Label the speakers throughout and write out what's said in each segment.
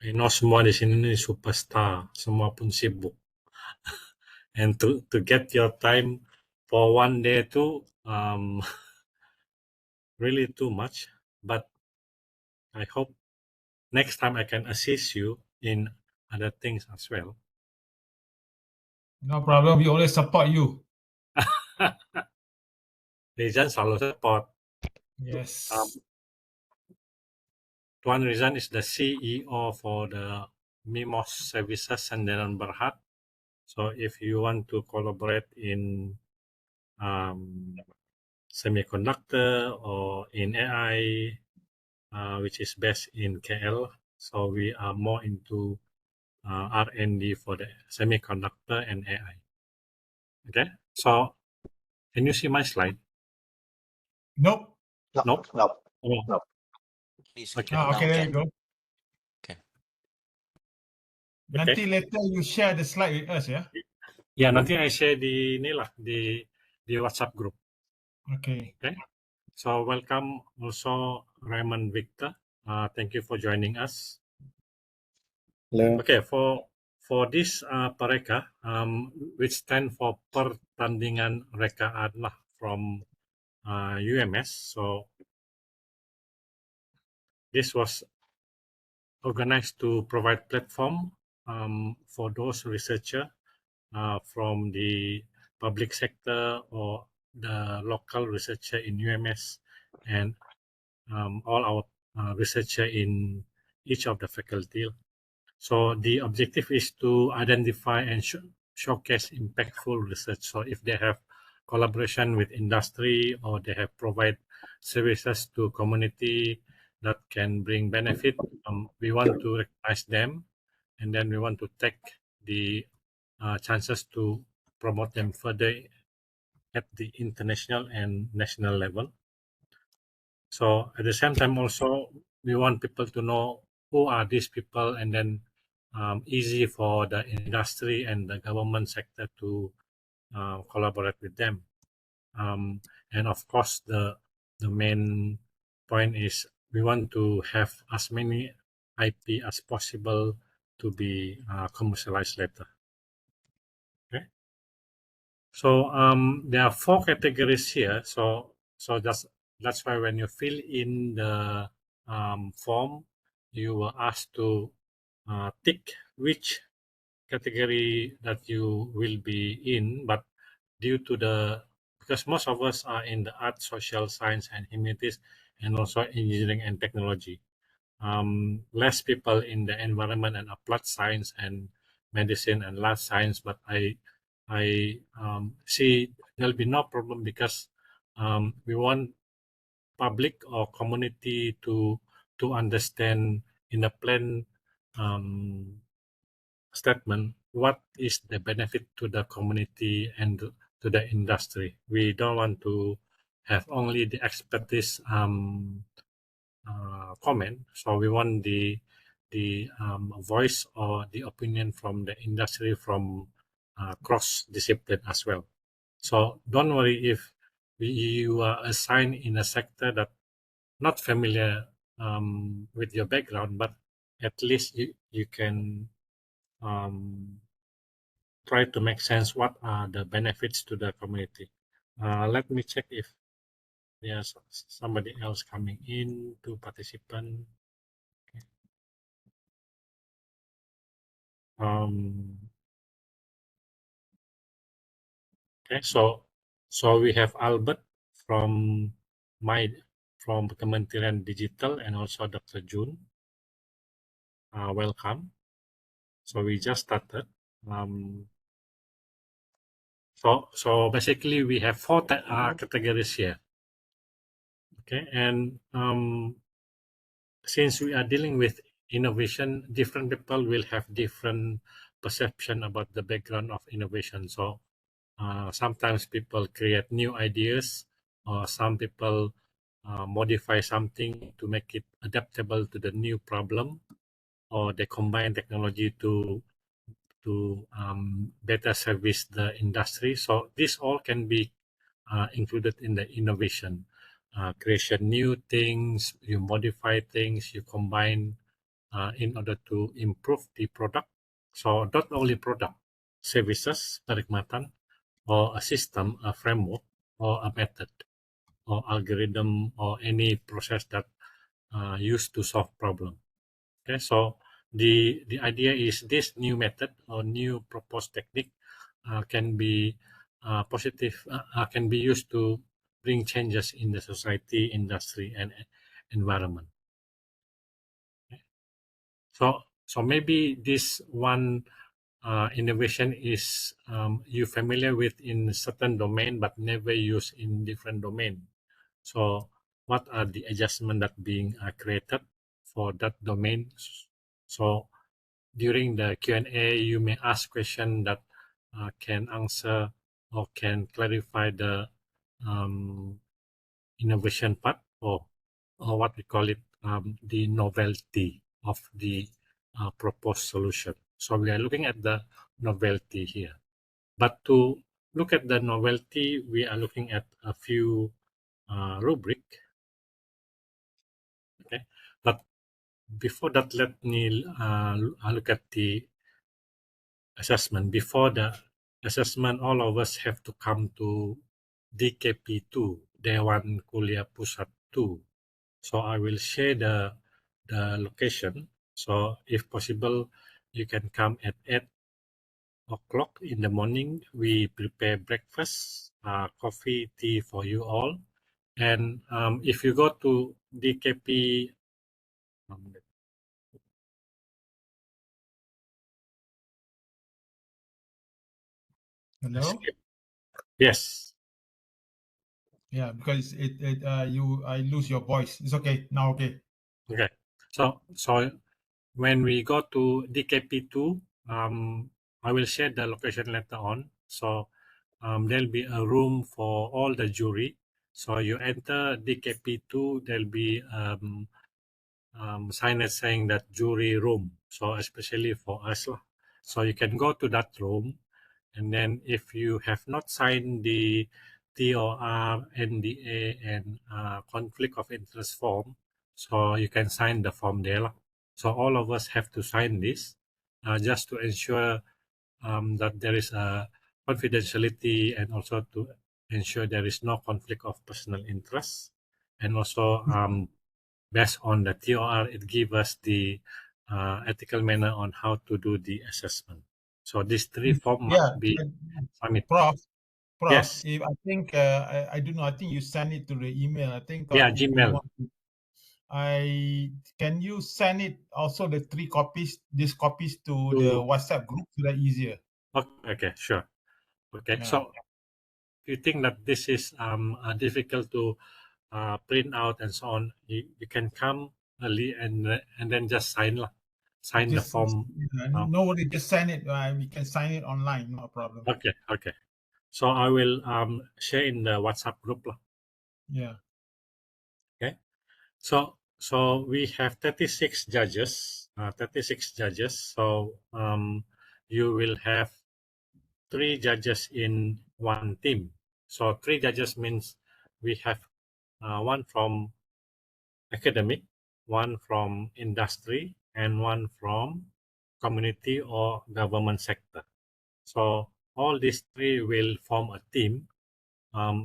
Speaker 1: I know semua di sini nih superstar, semua pun sibuk. And to get your time for one day too, really too much. But I hope next time I can assist you in other things as well.
Speaker 2: No problem. We always support you.
Speaker 1: Rizan selalu support.
Speaker 2: Yes.
Speaker 1: Tuan Rizan is the CEO for the Mimos Services Sandaran Berhad. So if you want to collaborate in semiconductor or in AI, which is based in KL, so we are more into R&D for the semiconductor and AI. Okay, so can you see my slide?
Speaker 2: Nope.
Speaker 1: Nope.
Speaker 3: Nope.
Speaker 1: Oh,
Speaker 3: Nope.
Speaker 4: Please,
Speaker 1: okay.
Speaker 4: now
Speaker 2: Okay, there
Speaker 4: can.
Speaker 2: you go.
Speaker 4: Okay.
Speaker 2: Nanti later you share the slide with us, yeah?
Speaker 1: Ya, nanti I share di inilah di WhatsApp group.
Speaker 2: Okay.
Speaker 1: Okay. So welcome also Raymond Victor. Thank you for joining us.
Speaker 5: Hello.
Speaker 1: Okay, for this PEREKA, which stand for Pertandingan Reka Adlah from UMS. So this was organized to provide platform for those researchers from the public sector or the local researcher in UMS and all our researcher in each of the faculty. So the objective is to identify and showcase impactful research. So if they have collaboration with industry or they have provide services to community that can bring benefit, we want to recognize them, and then we want to take the chances to promote them further at the international and national level. So at the same time also, we want people to know who are these people, and then easy for the industry and the government sector to collaborate with them. And of course, the main point is we want to have as many IP as possible to be commercialized later. Okay. So there are 4 categories here. So that's why when you fill in the form, you were asked to tick which category that you will be in. But due to because most of us are in the art, social science, and humanities, and also engineering and technology. Less people in the environment and applied science and medicine and life science, but I see there'll be no problem because we want public or community to understand in the plan statement what is the benefit to the community and to the industry. We don't want to have only the expertise comment. So we want the voice or the opinion from the industry from cross discipline as well. So don't worry if you are assigned in a sector that not familiar with your background, but at least you can try to make sense what are the benefits to the community. Let me check if there's somebody else coming in to participant. Okay, so we have Albert from Kementerian Digital and also Dr. June. Welcome. So we just started. So basically we have 4 categories here. Okay, and since we are dealing with innovation, different people will have different perception about the background of innovation. So sometimes people create new ideas, or some people modify something to make it adaptable to the new problem, or they combine technology to better service the industry. So this all can be included in the innovation. Creation new things, you modify things, you combine in order to improve the product. So not only product, services, perkhidmatan, or a system, a framework, or a method, or algorithm, or any process that used to solve problem. Okay, so the idea is this new method or new proposed technique can be can be used to bring changes in the society, industry, and environment. Okay. So maybe this one innovation is you familiar with in certain domain but never used in different domain. So what are the adjustment that being created for that domain? So during the Q&A, you may ask question that can answer or can clarify the um, innovation part, or what we call it, the novelty of the proposed solution. So we are looking at the novelty here. But to look at the novelty, we are looking at a few rubric. Okay, but before that, let me look at the assessment. Before the assessment, all of us have to come to DKP2, Dewan Kuliah Pusat 2. So I will share the location. So if possible, you can come at 8 o'clock in the morning. We prepare breakfast, coffee, tea for you all. And if you go to DKP,
Speaker 2: Hello?
Speaker 1: yes,
Speaker 2: Yeah, because I lose your voice. It's okay. Now okay.
Speaker 1: okay. So when we go to DKP2, I will share the location later on. So there'll be a room for all the jury. So you enter DKP2, there'll be signage saying that jury room. So especially for us, lah. So you can go to that room, and then if you have not signed the TOR, NDA, and conflict of interest form, so you can sign the form there, lah. So all of us have to sign this just to ensure that there is a confidentiality, and also to ensure there is no conflict of personal interest, and also based on the TOR, it gives us the ethical manner on how to do the assessment. So these three forms
Speaker 2: Yeah,
Speaker 1: must be submitted.
Speaker 2: Prof.
Speaker 1: Yes.
Speaker 2: If I think I don't know. I think you send it to the email. I think
Speaker 1: Yeah,
Speaker 2: if you
Speaker 1: Gmail.
Speaker 2: want to, can you send it also the 3 copies, these copies to the WhatsApp group so that easier.
Speaker 1: Okay, sure. Okay,
Speaker 2: Yeah.
Speaker 1: so if you think that this is difficult to print out and so on, you can come early and then just sign the
Speaker 2: Just
Speaker 1: form.
Speaker 2: no worry, just send it. We can sign it online, no problem.
Speaker 1: Okay. So I will share in the WhatsApp group lah.
Speaker 2: Yeah.
Speaker 1: Okay. So we have 36 judges. 36 judges. So you will have 3 judges in one team. So 3 judges means we have one from academic, one from industry, and one from community or government sector. So all these 3 will form a team.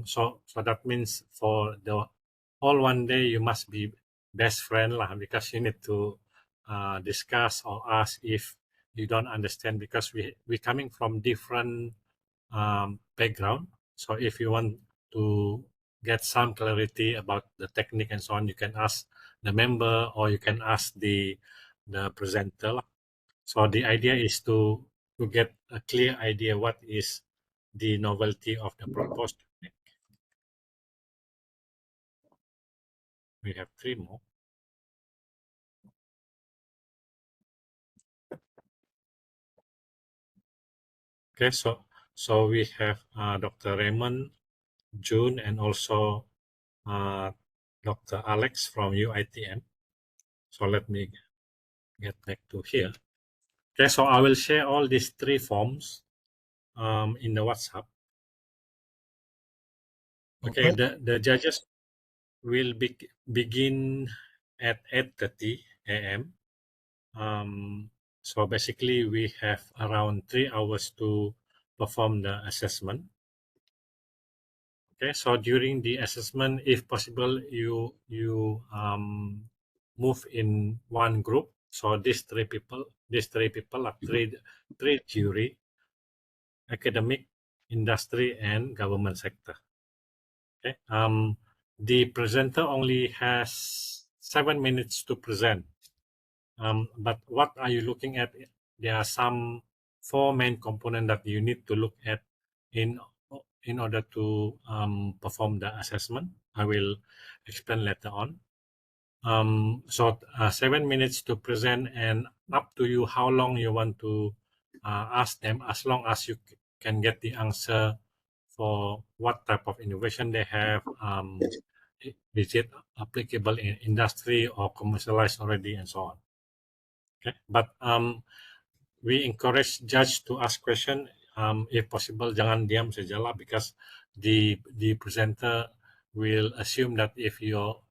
Speaker 1: So that means for the all one day you must be best friend lah, because you need to discuss or ask if you don't understand, because we coming from different background. So if you want to get some clarity about the technique and so on, you can ask the member or you can ask the presenter lah. So the idea is to get a clear idea what is the novelty of the proposed technique. We have 3 more. Okay, so we have Dr. Raymond, June, and also Dr. Alex from UITM. So let me get back to here. Okay, so I will share all these 3 forms in the WhatsApp. Okay, the judges will begin at 8:30 a.m. So basically, we have around 3 hours to perform the assessment. Okay, so during the assessment, if possible, you move in one group. So these three people are three jury: academic, industry, and government sector. Okay. The presenter only has 7 minutes to present. But what are you looking at? There are some 4 main components that you need to look at in order to perform the assessment. I will explain later on. So 7 minutes to present, and up to you how long you want to ask them, as long as you can get the answer for what type of innovation they have. Is it applicable in industry or commercialized already, and so on. Okay, but we encourage judge to ask question. If possible, jangan diam saja lah, because the presenter will assume that if you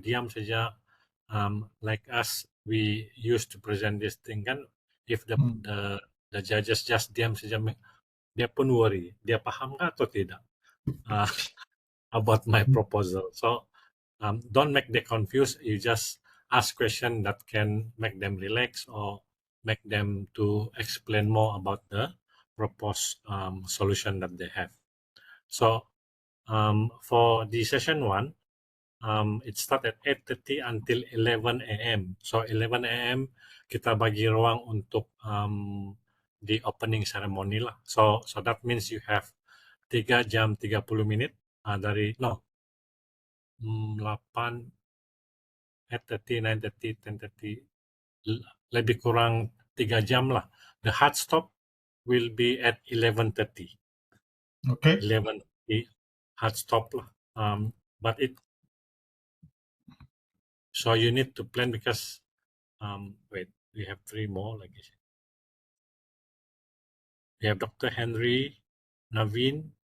Speaker 1: diam saja, like us, we used to present this thing kan. If the judges just diam saja, dia pun worry, dia paham nggak atau tidak about my proposal. So don't make them confused. You just ask question that can make them relax or make them to explain more about the proposed solution that they have. So for the session 1, it start at 8:30 until 11 a.m. So 11 a.m. kita bagi ruang untuk the opening ceremony lah. So that means you have 3 jam 30 minit dari 8, 8:30, 9:30, 10:30, lebih kurang 3 jam lah. The hard stop will be at 11:30.
Speaker 2: Okay.
Speaker 1: 11:30 hard stop lah. But so you need to plan because wait, we have 3 more lagi. We have Dr. Henry, Naveen,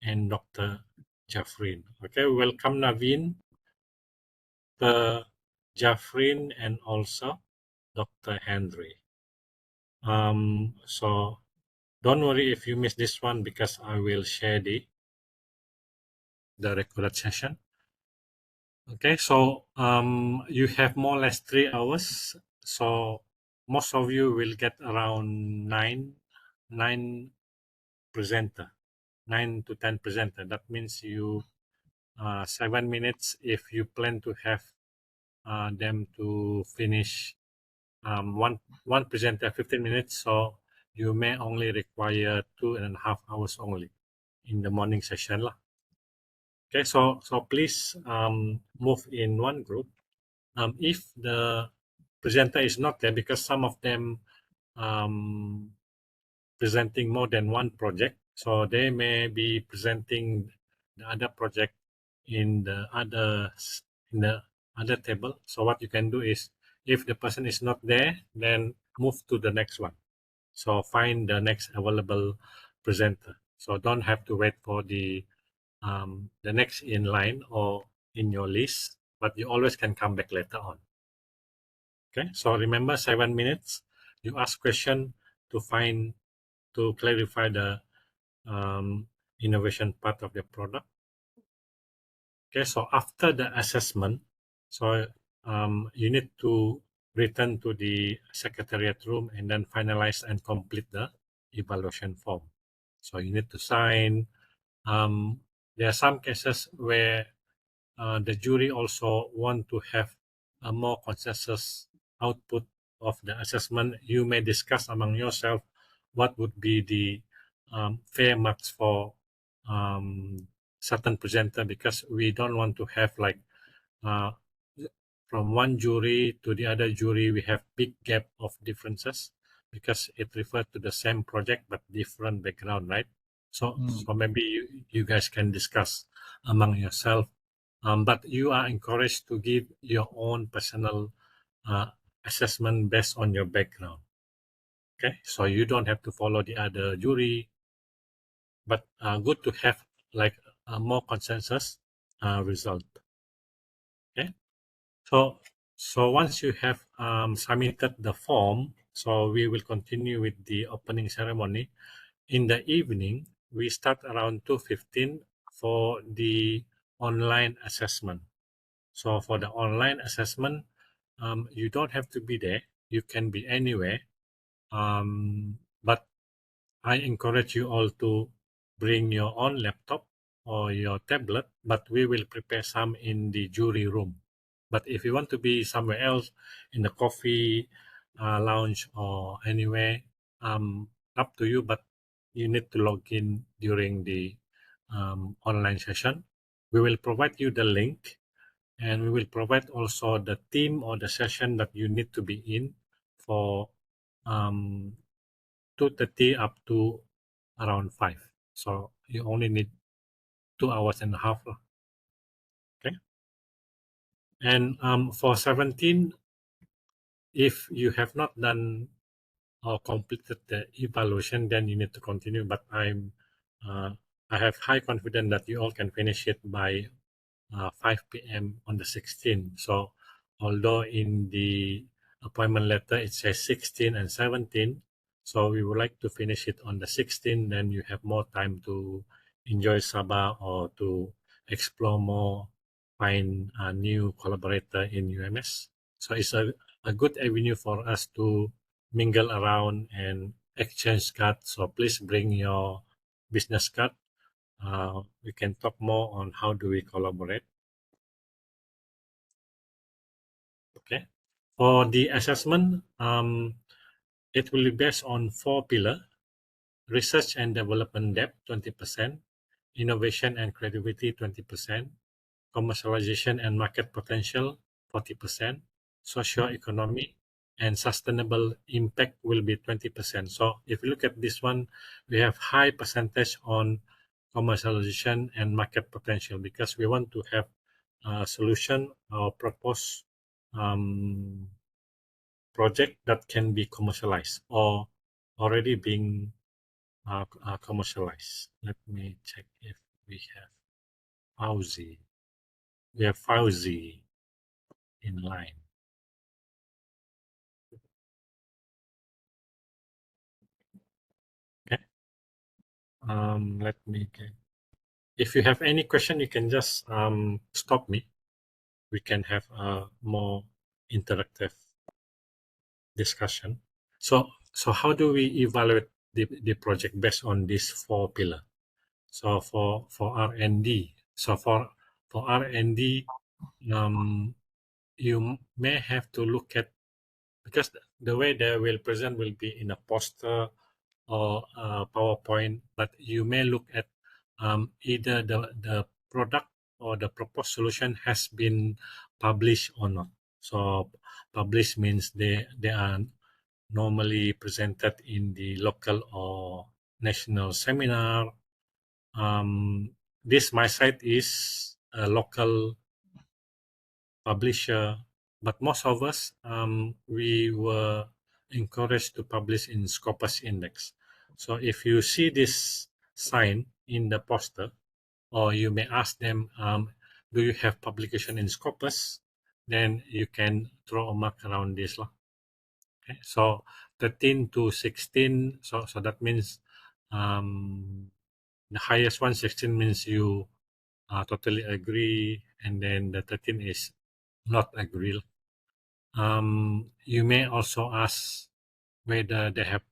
Speaker 1: and Dr. Jafrin. Okay, welcome Naveen, Jafrin, and also Dr. Henry. So don't worry if you miss this one, because I will share the recorded session. Okay, so you have more or less 3 hours. So most of you will get around 9 presenter, 9 to 10 presenter. That means you 7 minutes if you plan to have them to finish one presenter 15 minutes. So you may only require 2.5 hours only in the morning session lah. Okay, so please move in one group. If the presenter is not there, because some of them presenting more than one project, so they may be presenting the other project in the other table. So what you can do is, if the person is not there, then move to the next one. So find the next available presenter. So don't have to wait for the next in line or in your list, but you always can come back later on. Okay, so remember 7 minutes. You ask question to clarify the innovation part of the product. Okay, so after the assessment, so you need to return to the secretariat room and then finalize and complete the evaluation form. So you need to sign. There are some cases where the jury also want to have a more consensus output of the assessment. You may discuss among yourself what would be the fair marks for certain presenter, because we don't want to have like from one jury to the other jury we have big gap of differences, because it refers to the same project but different background, right? So maybe you guys can discuss among yourself, but you are encouraged to give your own personal assessment based on your background. Okay, so you don't have to follow the other jury, but good to have like a more consensus result. Okay, so So once you have submitted the form, so we will continue with the opening ceremony. In the evening, we start around 2:15 for the online assessment. So for the online assessment, you don't have to be there. You can be anywhere. But I encourage you all to bring your own laptop or your tablet, but we will prepare some in the jury room. But if you want to be somewhere else in the coffee lounge or anywhere, up to you, but you need to log in during the online session. We will provide you the link, and we will provide also the theme or the session that you need to be in for um, 2:30 up to around 5. So you only need 2 hours and a half. Okay. And for 17, if you have not done or completed the evaluation, then you need to continue. But uh, I have high confidence that you all can finish it by 5 p.m. on the 16th. So although in the appointment letter it says 16 and 17, so we would like to finish it on the 16th, then you have more time to enjoy Sabah or to explore more, find a new collaborator in UMS. So it's a good avenue for us to mingle around and exchange cards. So please bring your business card. We can talk more on how do we collaborate. Okay. For the assessment, it will be based on 4 pillars: research and development depth, 20%, innovation and credibility, 20%, commercialization and market potential, 40%, socio-economy and sustainable impact will be 20%. So if you look at this one, we have high percentage on commercialization and market potential because we want to have a solution or propose project that can be commercialized or already being commercialized. Let me check if we have Fauzi. We have Fauzi in line. Okay. Let me get. If you have any question, you can just stop me. We can have a more interactive discussion. So how do we evaluate the project based on these 4 pillars? So for R&D, so for R&D, you may have to look at, because the way they will present will be in a poster or a PowerPoint, but you may look at either the product or the proposed solution has been published or not. So published means they are normally presented in the local or national seminar. This my site is a local publisher, but most of us we were encouraged to publish in Scopus Index. So if you see this sign in the poster, or you may ask them, do you have publication in Scopus? Then you can throw a mark around this. Okay. So 13 to 16, so that means the highest one, 16 means you totally agree, and then the 13 is not agree. You may also ask whether they have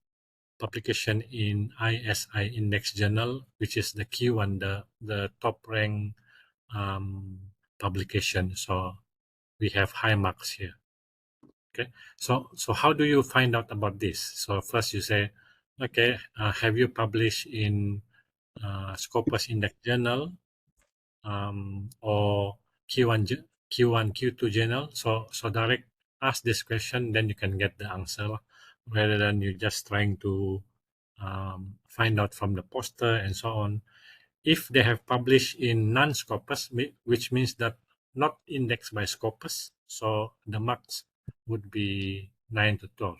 Speaker 1: publication in ISI Index Journal, which is the key one, the top rank publication. So we have high marks here. Okay. So how do you find out about this? So first you say, okay, have you published in Scopus Index Journal or Q1, Q2 journal? So direct ask this question, then you can get the answer rather than you just trying to find out from the poster and so on. If they have published in non-Scopus, which means that not indexed by Scopus, so the marks would be 9 to 12.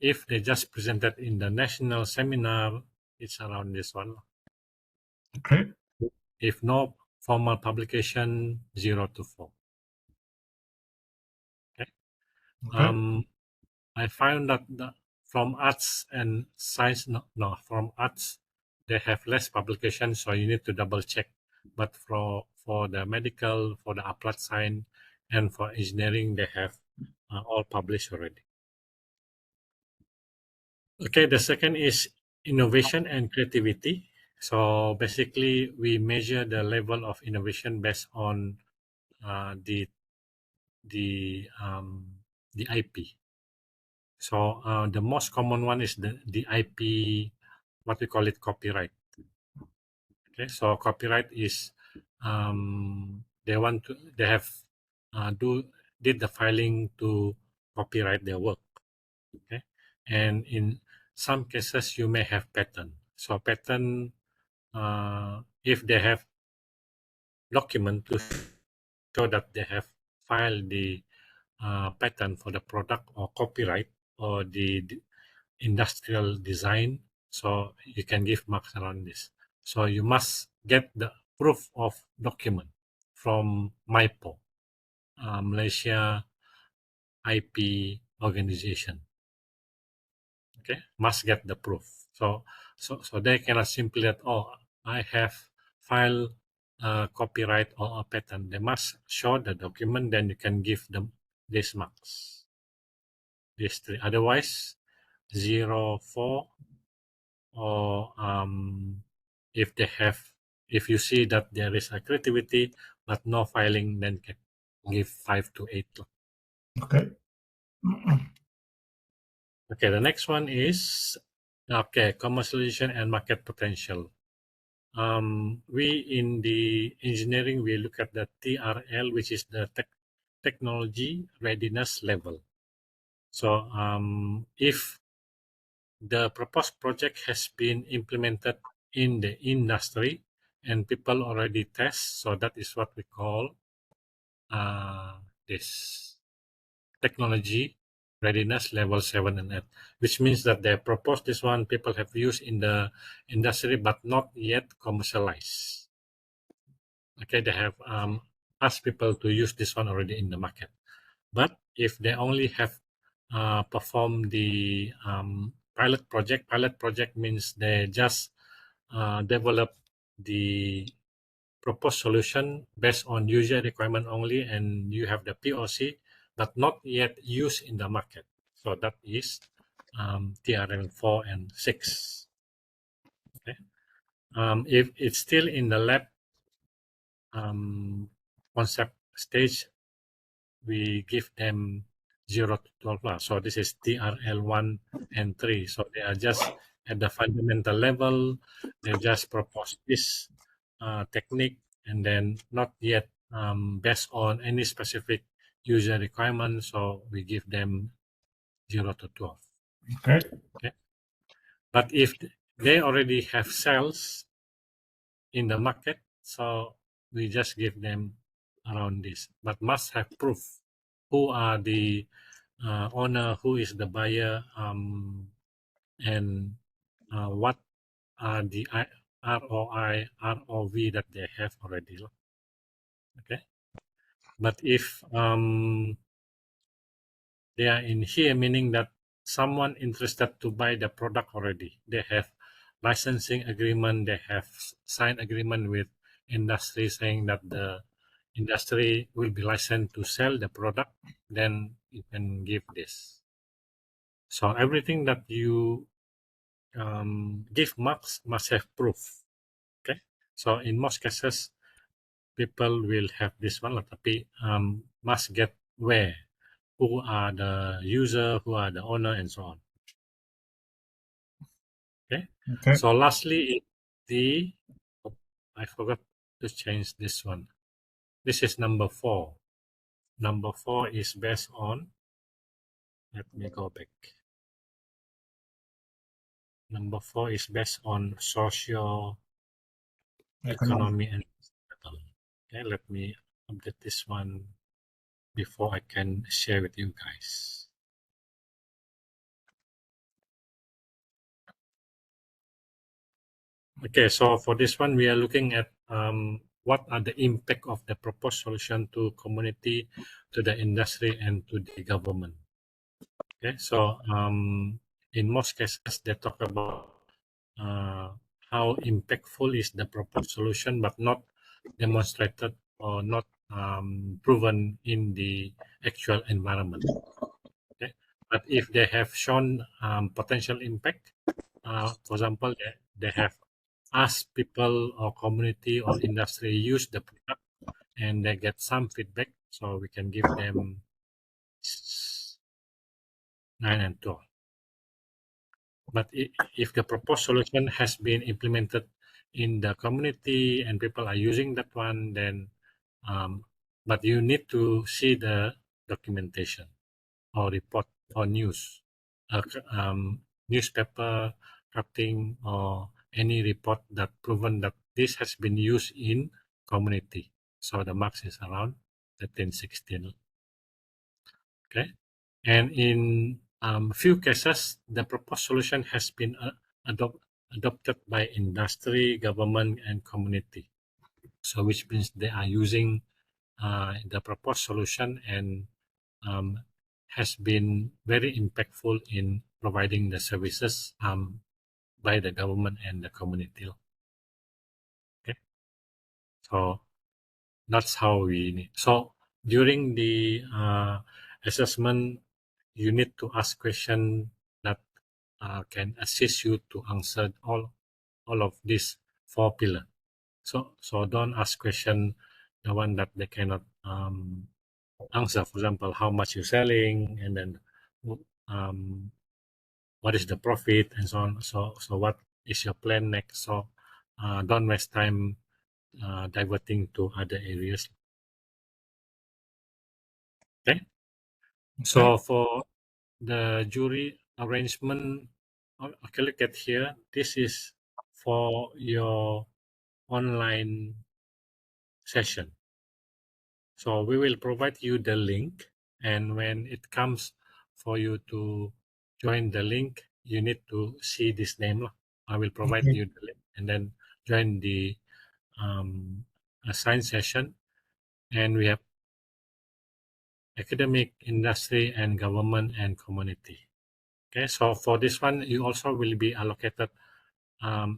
Speaker 1: If they just presented in the national seminar, it's around this one.
Speaker 2: Okay.
Speaker 1: If no formal publication, 0 to 4.
Speaker 2: Okay.
Speaker 1: I found that from arts and science, from arts, they have less publications, so you need to double check. But for the medical, for the applied science, and for engineering, they have all published already. Okay, the second is innovation and creativity. So basically, we measure the level of innovation based on the IP. So the most common one is the IP, what we call it, copyright. Okay, so copyright is they have did the filing to copyright their work. Okay, and in some cases you may have patent. So patent, if they have document to show that they have filed the patent for the product or copyright or the industrial design, so you can give marks around this. So you must get the proof of document from MIPO, Malaysia IP organization. Okay, must get the proof. So they cannot simply that, oh, I have filed copyright or a patent. They must show the document, then you can give them these marks. These three. Otherwise, 0, 4, or if you see that there is a creativity but no filing, then can give 5 to 8.
Speaker 2: Okay.
Speaker 1: Okay, the next one is commercialization and market potential. We in the engineering, we look at the TRL, which is the technology readiness level. So if the proposed project has been implemented in the industry and people already test, so that is what we call this technology readiness level 7 and 8, which means that they proposed this one, people have used in the industry but not yet commercialized. Okay, they have asked people to use this one already in the market. But if they only have performed the pilot project means they just develop the proposed solution based on user requirement only, and you have the POC, but not yet used in the market. So that is TRL 4 and 6. Okay. If it's still in the lab concept stage, we give them 0 to 12. So this is TRL 1 and 3. So they are just at the fundamental level. They just propose this technique and then not yet based on any specific user requirement. So we give them 0 to 12.
Speaker 2: Okay.
Speaker 1: But if they already have sales in the market, so we just give them around this, but must have proof who are the owner, who is the buyer, and what are the ROI, ROV that they have already. Okay, but if they are in here, meaning that someone interested to buy the product already, they have licensing agreement, they have signed agreement with industry saying that the industry will be licensed to sell the product, then you can give this. So everything that you give marks must have proof. Okay, so in most cases people will have this one, tapi must get where, who are the user, who are the owner, and so on. Okay. So lastly, I forgot to change this one. This is number 4. Number 4 is based on, let me go back. Number 4 is based on socio economy and societal. Okay, let me update this one before I can share with you guys. Okay, so for this one, we are looking at what are the impact of the proposed solution to community, to the industry, and to the government. Okay, so in most cases they talk about how impactful is the proposed solution, but not demonstrated or not proven in the actual environment. Okay, but if they have shown potential impact, for example, they have asked people or community or industry use the product and they get some feedback, so we can give them 9 and 12. But if the proposed solution has been implemented in the community and people are using that one, then but you need to see the documentation or report or news, newspaper cutting or any report that proven that this has been used in community. So the marks is around 13, 16. Okay, and in few cases, the proposed solution has been adopted by industry, government, and community. So which means they are using the proposed solution and has been very impactful in providing the services by the government and the community. Okay, so that's how we need. So during the assessment, you need to ask questions that can assist you to answer all of these 4 pillars. So don't ask question the one that they cannot answer. For example, how much you're selling, and then um, what is the profit, and so on. So what is your plan next? So don't waste time diverting to other areas. Okay. So for the jury arrangement, okay, look at here. This is for your online session. So we will provide you the link, and when it comes for you to join the link, you need to see this name. I will provide you the link, and then join the assigned session. And we have academic, industry, and government and community. Okay, so for this one, you also will be allocated.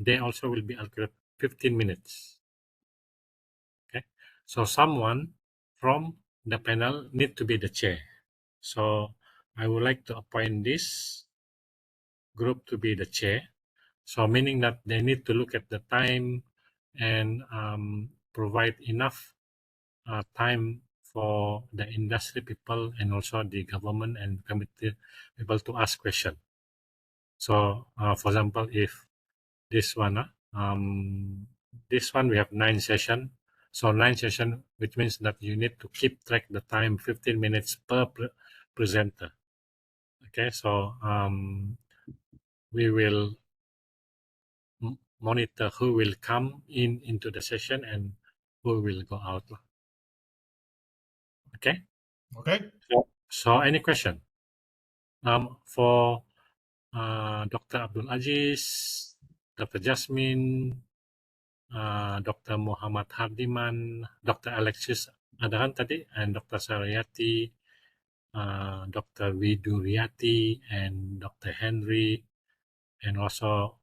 Speaker 1: They also will be allocated 15 minutes. Okay, so someone from the panel need to be the chair. So I would like to appoint this group to be the chair. So meaning that they need to look at the time and provide enough time for the industry people and also the government and committee people to ask questions. So for example, if this one, we have 9 sessions. So 9 sessions, which means that you need to keep track the time, 15 minutes per presenter. Okay, so we will monitor who will come into the session and who will go out. Okay.
Speaker 2: Okay.
Speaker 1: So any question? For Dr. Abdul Aziz, Dr. Jasmine, Dr. Muhammad Hardiman, Dr. Alexis Adahan tadi, and Dr. Saryati, Dr. Viduriati, and Dr. Henry, and also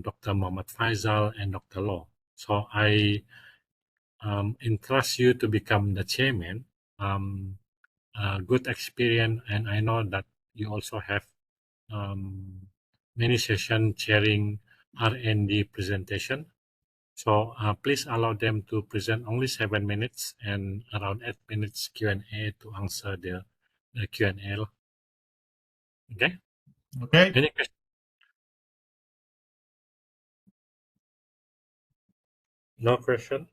Speaker 1: Dr. Muhammad Faisal and Dr. Law. So I entrust you to become the chairman. Good experience, and I know that you also have many sessions chairing R&D presentation. So please allow them to present only 7 minutes and around 8 minutes Q&A to answer the Q&A. Okay?
Speaker 2: Okay.
Speaker 1: Any question? No question?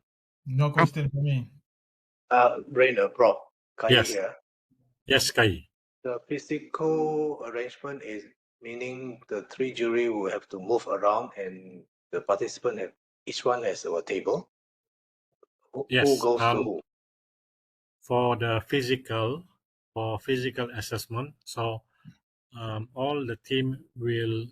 Speaker 2: No question for me.
Speaker 5: Rainer, Prof. Kai
Speaker 1: Yes.
Speaker 5: here.
Speaker 1: Yes, Kai.
Speaker 5: The physical arrangement is meaning the 3 jury will have to move around and the participant have each one has a table. Who
Speaker 1: Yes.
Speaker 5: goes to who?
Speaker 1: For the physical assessment, so all the team will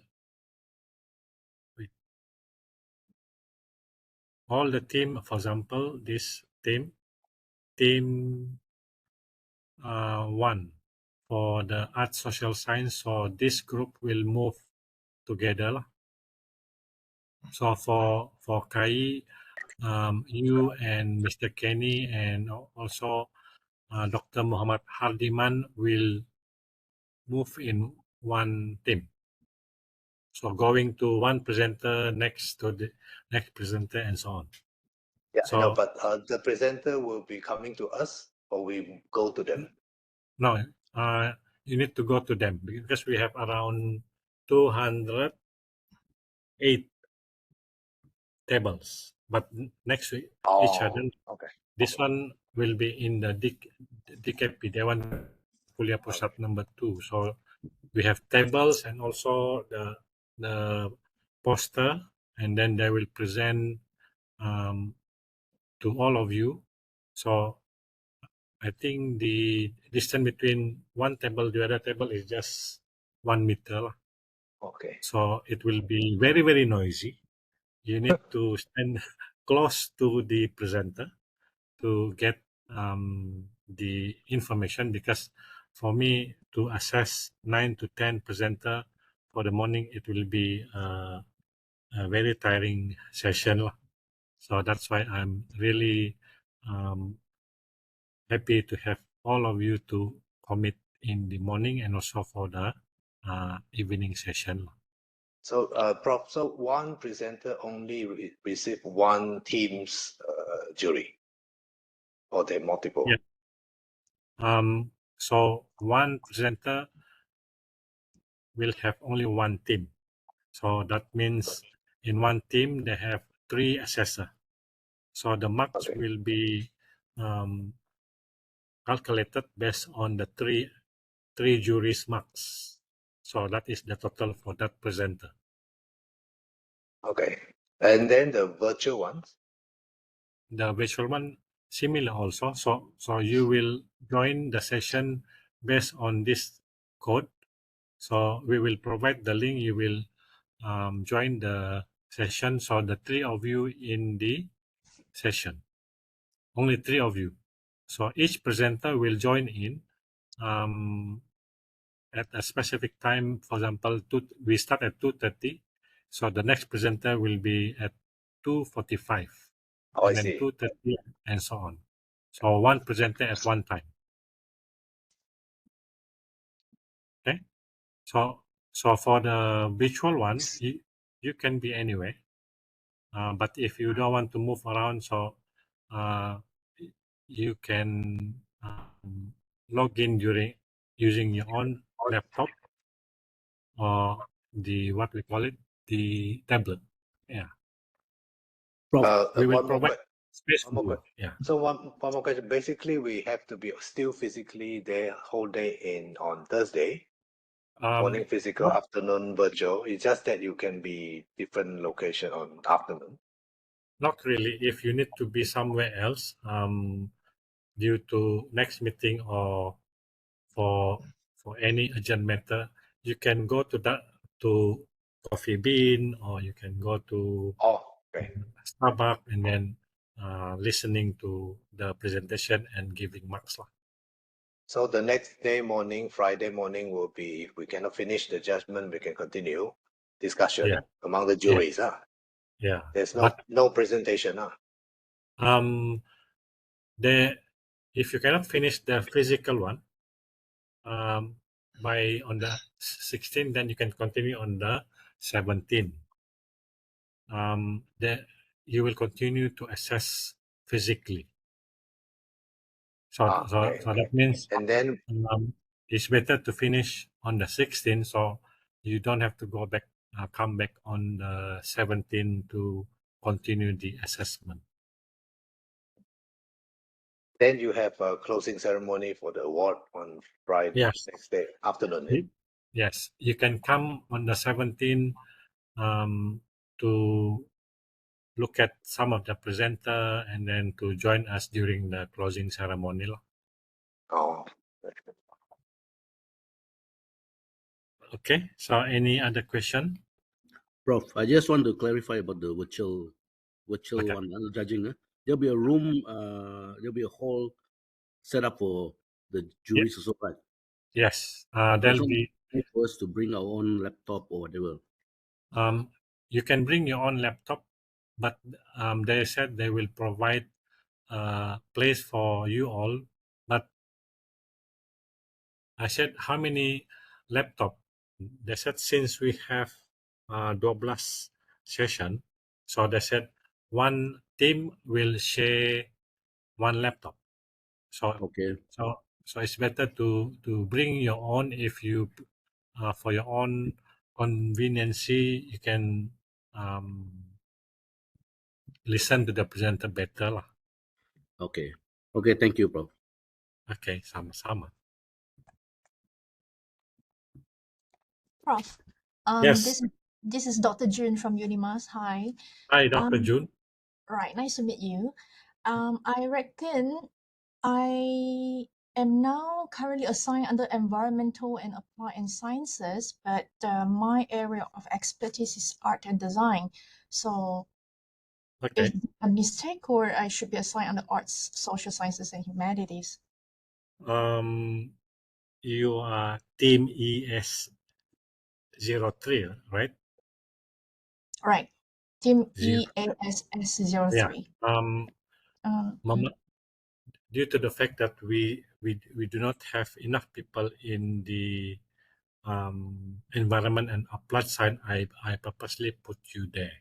Speaker 1: for example, this team 1 for the art social science. So this group will move together lah. So for Kai, you and Mr. Kenny and also Dr. Muhammad Hardiman will move in one team. So going to one presenter next to the next presenter and so on.
Speaker 5: Yeah, I know,
Speaker 1: So
Speaker 5: but the presenter will be coming to us, or we go to them.
Speaker 1: no, you need to go to them because we have around 208 tables, but next to each other.
Speaker 5: Okay.
Speaker 1: This one will be in the DKP, Dewan Kuliah Pusat number 2. So we have tables and also the poster, and then they will present to all of you. So I think the distance between one table to the other table is just 1 meter lah.
Speaker 5: Okay.
Speaker 1: So it will be very, very noisy. You need to stand close to the presenter to get the information, because for me to assess 9 to 10 presenter for the morning, it will be a very tiring session lah. So that's why I'm really happy to have all of you to commit in the morning and also for the evening session.
Speaker 5: So, Prof, so one presenter only receive one team's jury, or they multiple?
Speaker 1: Yeah. So one presenter will have only one team. So that means in one team they have 3 assessors. So the marks
Speaker 5: Okay.
Speaker 1: will be calculated based on the three juries marks. So that is the total for that presenter.
Speaker 5: Okay. And then the virtual ones?
Speaker 1: The virtual one similar also. So you will join the session based on this code. So we will provide the link. You will join the session. So the 3 of you in the session, only 3 of you. So each presenter will join in at a specific time. For example, we start at 2:30. So the next presenter will be at 2:45,
Speaker 5: Oh, I
Speaker 1: and then
Speaker 5: see.
Speaker 1: 2:30, and so on. So one presenter at one time. Okay. So for the virtual one, you can be anywhere. But if you don't want to move around, so you can log in during using your own laptop or the what we call it, the tablet. Yeah. We will
Speaker 5: One more
Speaker 1: provide space
Speaker 5: one
Speaker 1: for
Speaker 5: more
Speaker 1: you. Yeah.
Speaker 5: So one more question. Basically, we have to be still physically there whole day on Thursday. Morning physical, afternoon virtual. It's just that you can be different location on afternoon.
Speaker 1: Not really. If you need to be somewhere else, due to next meeting or for any urgent matter, you can go to Coffee Bean, or you can go to
Speaker 5: Oh, okay.
Speaker 1: Starbucks, and then listening to the presentation and giving marks lah.
Speaker 5: So the next day morning, Friday morning, will be, if we cannot finish the judgment, we can continue discussion
Speaker 1: Yeah.
Speaker 5: among the juries.
Speaker 1: Yeah.
Speaker 5: There's
Speaker 1: But
Speaker 5: no presentation.
Speaker 1: if you cannot finish the physical one by on the 16th, then you can continue on the 17th. Then you will continue to assess physically. So that means,
Speaker 5: and then
Speaker 1: it's better to finish on the 16th, so you don't have to come back on the 17th to continue the assessment.
Speaker 5: Then you have a closing ceremony for the award on Friday,
Speaker 1: Yes.
Speaker 5: next day afternoon.
Speaker 1: Yes, you can come on the 17th to look at some of the presenter and then to join us during the closing ceremony.
Speaker 5: Oh.
Speaker 1: Okay, so any other question?
Speaker 3: Prof, I just want to clarify about the virtual
Speaker 1: Okay.
Speaker 3: one, judging. There'll be a room, there'll be a hall set up for the juries also, right?
Speaker 1: Yes,
Speaker 3: So
Speaker 1: there'll be.
Speaker 3: for us to bring our own laptop or whatever.
Speaker 1: You can bring your own laptop, but they said they will provide a place for you all. But I said, how many laptop? They said since we have 12 session, so they said one team will share one laptop. So
Speaker 3: Okay.
Speaker 1: so it's better to bring your own. If you for your own conveniency, you can listen to the presenter better lah.
Speaker 3: Okay. Okay. Thank you, Prof.
Speaker 1: Okay, sama-sama.
Speaker 6: Prof,
Speaker 1: Yes.
Speaker 6: this is Dr. June from Unimas. Hi.
Speaker 1: Hi, Dr.
Speaker 6: Um,
Speaker 1: June.
Speaker 6: Right, nice to meet you. I reckon I am now currently assigned under environmental and applied sciences, but my area of expertise is art and design. So is
Speaker 1: Okay.
Speaker 6: it a mistake, or I should be assigned under arts, social sciences, and humanities?
Speaker 1: You are Team ES03, right?
Speaker 6: Right, Team
Speaker 1: Zero. Yeah.
Speaker 6: EASS03.
Speaker 1: Mama, due to the fact that we do not have enough people in the environment and applied science, I purposely put you there.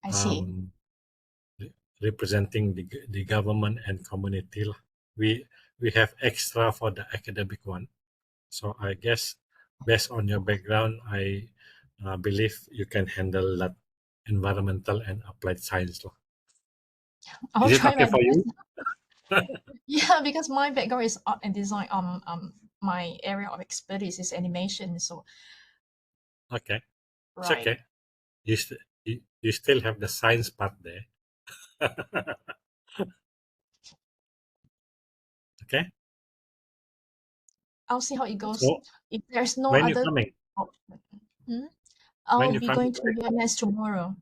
Speaker 6: I see.
Speaker 1: Representing the government and community lah. We have extra for the academic one. So I guess based on your background, I believe you can handle that environmental and applied science lah.
Speaker 6: I'll
Speaker 1: Is it
Speaker 6: try
Speaker 1: okay
Speaker 6: my
Speaker 1: for you?
Speaker 6: best. Yeah, because my background is art and design. My area of expertise is animation. So
Speaker 1: Okay, it's
Speaker 6: right,
Speaker 1: okay. You still have the science part there. Okay.
Speaker 6: I'll see how it goes.
Speaker 1: So
Speaker 6: If there's no
Speaker 1: when you
Speaker 6: other,
Speaker 1: coming?
Speaker 6: Hmm?
Speaker 1: When
Speaker 6: I'll
Speaker 1: you
Speaker 6: be
Speaker 1: coming
Speaker 6: going to
Speaker 1: back?
Speaker 6: UMS tomorrow.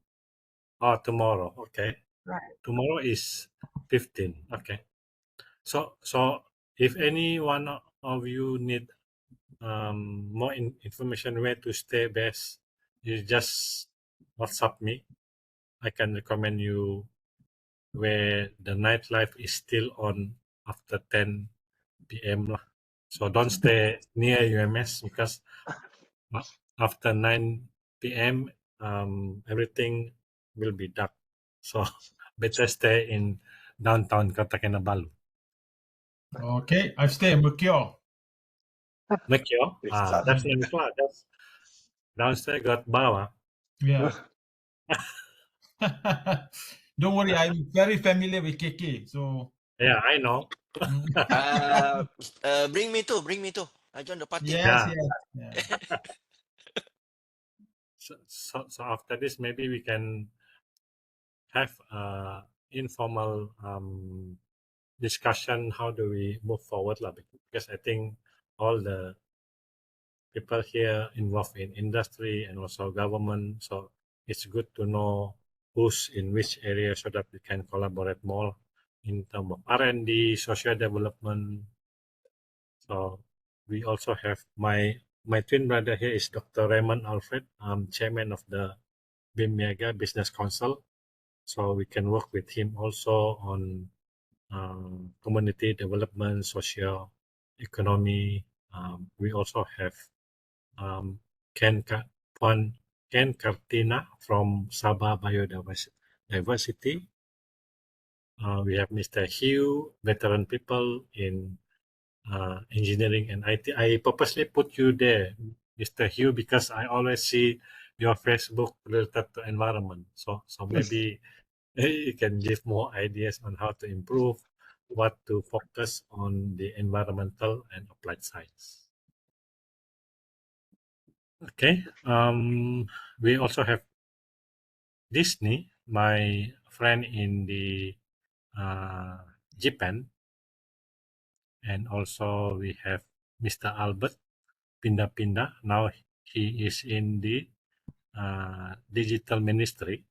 Speaker 1: Oh, tomorrow. Okay.
Speaker 6: Right.
Speaker 1: Tomorrow is 15. Okay. So if any one of you need more information where to stay best, you just WhatsApp me. I can recommend you where the nightlife is still on after 10 p.m. lah. So don't stay near UMS because after 9 p.m. Everything will be dark. So better stay in downtown Kota Kinabalu.
Speaker 2: Okay, I stay in Mercure.
Speaker 1: Mekyo,
Speaker 5: It's
Speaker 1: that's nice lah. That's downstairs got bar.
Speaker 2: Yeah. Don't worry, I'm very familiar with KK. So
Speaker 1: Yeah, I know.
Speaker 4: Bring me too. Bring me too. I join the party.
Speaker 2: yes,
Speaker 1: Yeah.
Speaker 2: yeah.
Speaker 1: So after this, maybe we can have informal discussion. How do we move forward, lah? Because I think all the people here involved in industry and also government, so it's good to know who's in which area so that we can collaborate more in terms of R&D, social development. So we also have my twin brother here is Dr. Raymond Alfred, chairman of the BIMMEGA Business Council. So we can work with him also on community development, social economy. We also have Ken, Ken Cartina from Sabah Biodiversity. We have Mr. Hugh, veteran people in engineering and IT. I purposely put you there, Mr. Hugh, because I always see your Facebook related to environment. So maybe you can give more ideas on how to improve, what to focus on the environmental and applied science. Okay. We also have Disney, my friend in the Japan, and also we have Mr. Albert Pinda. Now he is in the digital ministry,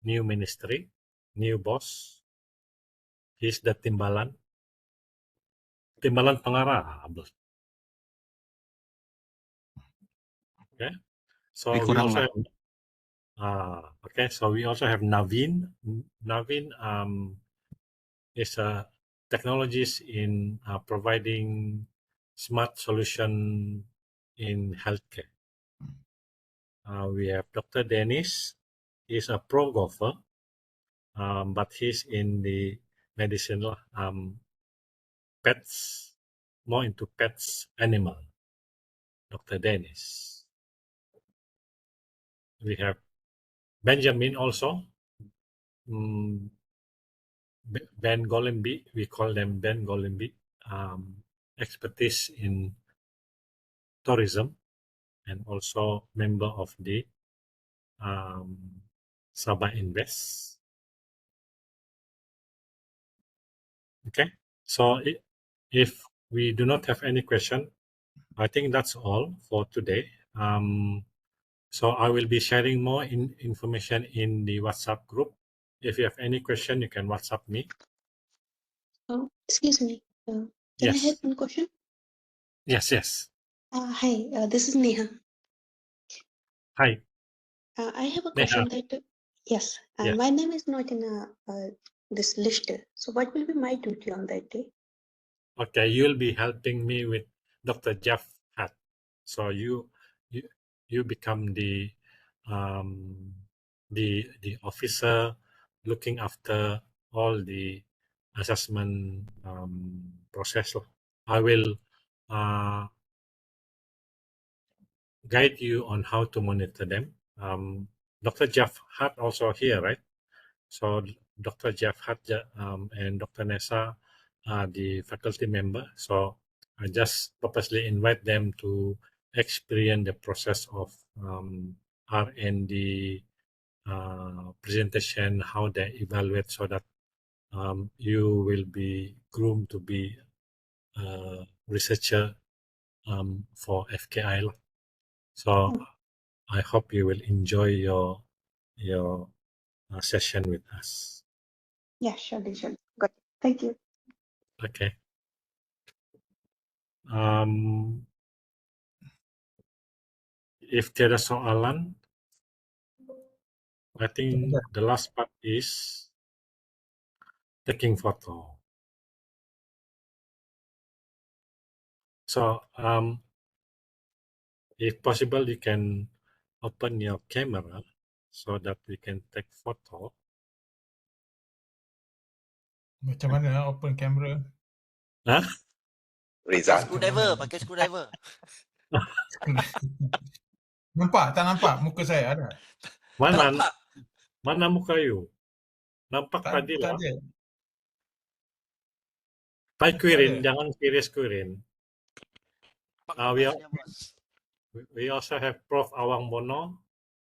Speaker 1: new boss. He's the Timbalan Pangara. So
Speaker 3: Lebih
Speaker 1: we
Speaker 3: kurang
Speaker 1: also
Speaker 3: lah.
Speaker 1: have so we also have Naveen. Naveen is a technologist in providing smart solution in healthcare. We have Dr. Dennis. He's a pro golfer, but he's in the medicine lah. Pets, more into pets, animal. Dr. Dennis. We have Benjamin also. Ben Golemby, we call them Ben Golemby, expertise in tourism and also member of the Sabah Invest. Okay, so if we do not have any question, I think that's all for today. So I will be sharing more information in the WhatsApp group. If you have any question, you can WhatsApp me.
Speaker 7: Oh, excuse me. Can
Speaker 1: Yes.
Speaker 7: I have one question?
Speaker 1: Yes.
Speaker 7: Hi, this is Neha.
Speaker 1: Hi.
Speaker 7: I have a
Speaker 1: Neha.
Speaker 7: question that, yes,
Speaker 1: Yeah.
Speaker 7: my name is not in this list. So what will be my duty on that day?
Speaker 1: Okay, you'll be helping me with Dr. Jeff Hatt. So you become the officer looking after all the assessment process. I will guide you on how to monitor them. Dr. Jeff Hatt also here, right? So Dr. Jeff Hatt and Dr. Nessa are the faculty member. So I just purposely invite them to experience the process of R&D presentation, how they evaluate, so that you will be groomed to be a researcher for FKI. So I hope you will enjoy your session with us.
Speaker 7: Yeah, sure. Got it. Thank you.
Speaker 1: Okay. If tiada soalan, I think the last part is taking photo. So, if possible, you can open your camera so that we can take photo.
Speaker 2: Macam mana open camera?
Speaker 1: Huh?
Speaker 4: Pakai
Speaker 5: Rizal.
Speaker 4: screwdriver.
Speaker 2: Nampak? Tak nampak muka saya ada?
Speaker 4: Tak
Speaker 1: Mana
Speaker 4: nampak.
Speaker 1: mana muka you? Nampak tadi
Speaker 2: Tak
Speaker 1: lah.
Speaker 2: ada.
Speaker 1: Pai
Speaker 2: Tak
Speaker 1: kuirin,
Speaker 2: ada.
Speaker 1: jangan kiris kuirin.
Speaker 4: Nampak
Speaker 1: We,
Speaker 4: muka dia, bos.
Speaker 1: we also have Prof. Awang Bono,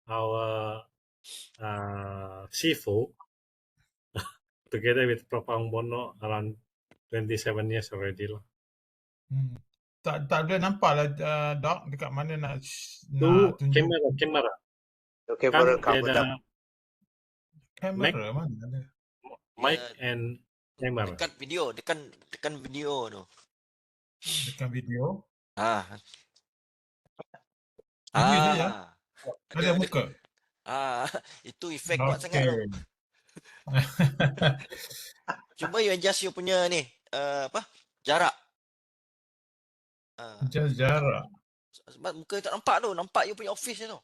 Speaker 1: our CFO, together with Prof. Awang Bono around 27 years already lah.
Speaker 2: Tak ada nampak lah, Doc, dekat mana nak
Speaker 1: Tu
Speaker 2: tunjuk
Speaker 1: kamera.
Speaker 5: Okay,
Speaker 1: Kan
Speaker 5: covered up.
Speaker 1: tiada
Speaker 2: kamera mana ada.
Speaker 1: mic and camera.
Speaker 4: Tekan video tu.
Speaker 2: Dekat video.
Speaker 4: Ah.
Speaker 2: Video saja. Ada
Speaker 4: Ada.
Speaker 2: muka.
Speaker 4: Itu efek kuat sangat tu. Cuba you adjust you punya ni, jarak.
Speaker 2: Just jarak.
Speaker 4: Sebab muka tak nampak tu, nampak you punya office tu.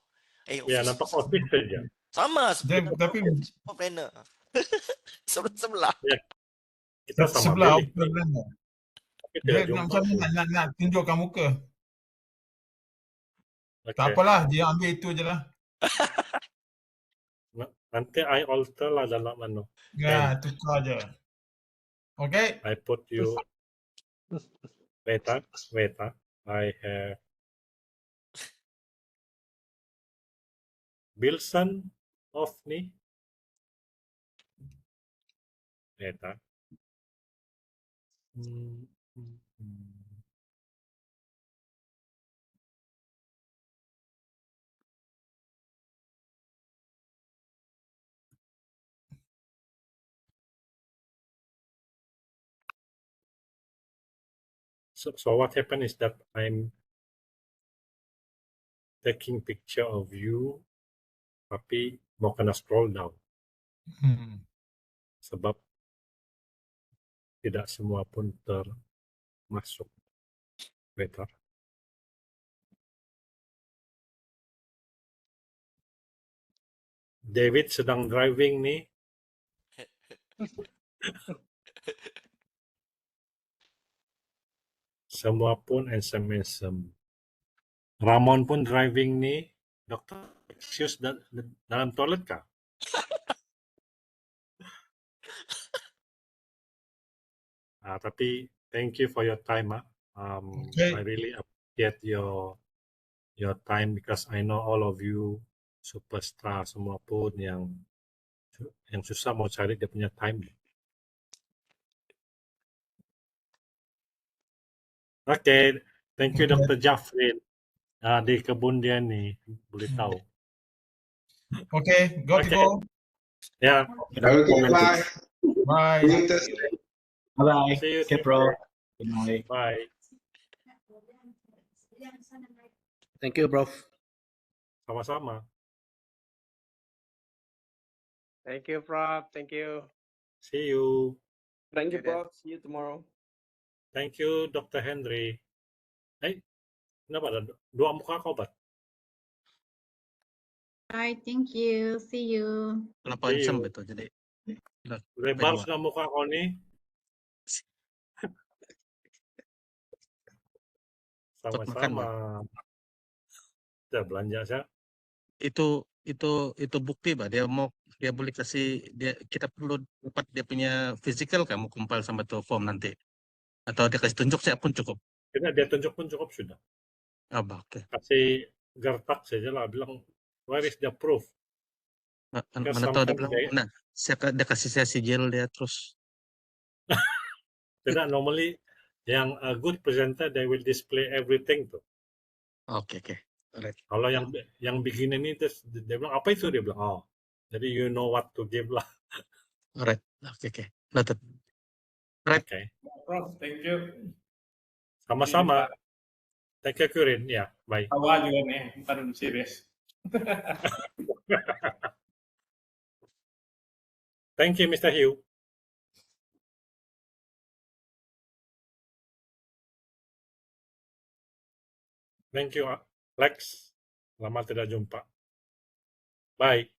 Speaker 1: Ya, nampak office saja.
Speaker 4: Sama seperti
Speaker 2: Tapi
Speaker 4: planner. Sebelah.
Speaker 1: Ya, kita sama
Speaker 2: sebelah
Speaker 1: bilik.
Speaker 2: office mana?
Speaker 1: Tapi
Speaker 2: Dia
Speaker 1: tidak
Speaker 2: nak
Speaker 1: jumpa
Speaker 2: macam
Speaker 1: pun.
Speaker 2: mana nak tunjukkan muka.
Speaker 1: Okay.
Speaker 2: Tak apalah, dia ambil itu je lah.
Speaker 1: Nanti I alter lah dalam menu.
Speaker 2: Ya, tukar je. Okay.
Speaker 1: I put you. Wait. I have Wilson off ni. Wait. So what happened is that I'm taking picture of you, tapi mau kena scroll down. Sebab tidak semua pun termasuk. Better. David sedang driving nih. Semua pun handsome. Ramon pun driving nih. Dokter, excuse dalam toilet kah? Tapi thank you for your time.
Speaker 2: Okay.
Speaker 1: I really appreciate your time because I know all of you superstar semua pun yang susah mau cari dia punya time. Okay, thank you Dr. Jafrin. Di kebun dia nih, boleh tahu.
Speaker 2: Okay, go to go.
Speaker 1: Ya.
Speaker 8: Okay, bye.
Speaker 2: Bye.
Speaker 8: See you Thursday.
Speaker 9: Bye.
Speaker 1: See you
Speaker 9: Okay, bro.
Speaker 1: Thursday.
Speaker 9: Good night.
Speaker 1: Bye.
Speaker 3: Thank you, Prof.
Speaker 1: Sama-sama.
Speaker 10: Thank you, Prof. Thank you.
Speaker 1: See you.
Speaker 10: Thank you, Prof. See you tomorrow.
Speaker 1: Thank you, Dr. Henry. Kenapa ada dua muka kau, Bat?
Speaker 11: Bye, thank you. See you.
Speaker 9: Kenapa handsome betul jadi?
Speaker 1: Lebar sudah muka kau nih. Sama-sama. Kita belanja saya.
Speaker 9: Itu bukti, Pak. Dia boleh kasih kita perlu dapat dia punya physical kamu compile sama tuh form nanti. Atau dia kasih tunjuk saya pun cukup.
Speaker 1: Tidak, dia tunjuk pun cukup sudah.
Speaker 9: Oke.
Speaker 1: Kasih gertak saja lah, bilang where is the proof?
Speaker 9: Mana tahu dia bilang, nah, dia kasih saya sigil dia terus.
Speaker 1: Tidak, normally yang a good presenter they will display everything tuh.
Speaker 9: Oke. Alright.
Speaker 1: Kalau yang begini ini terus dia bilang apa itu, dia bilang jadi you know what to give lah.
Speaker 9: Alright. Oke. Noted. Alright.
Speaker 1: Okay.
Speaker 2: Prof, thank you.
Speaker 1: Sama-sama. Thank you, Kurin. Ya, bye.
Speaker 2: Tawa juga nih, bukan serius.
Speaker 1: Thank you, Mr. Hugh. Thank you, Lex. Lama tidak jumpa. Bye.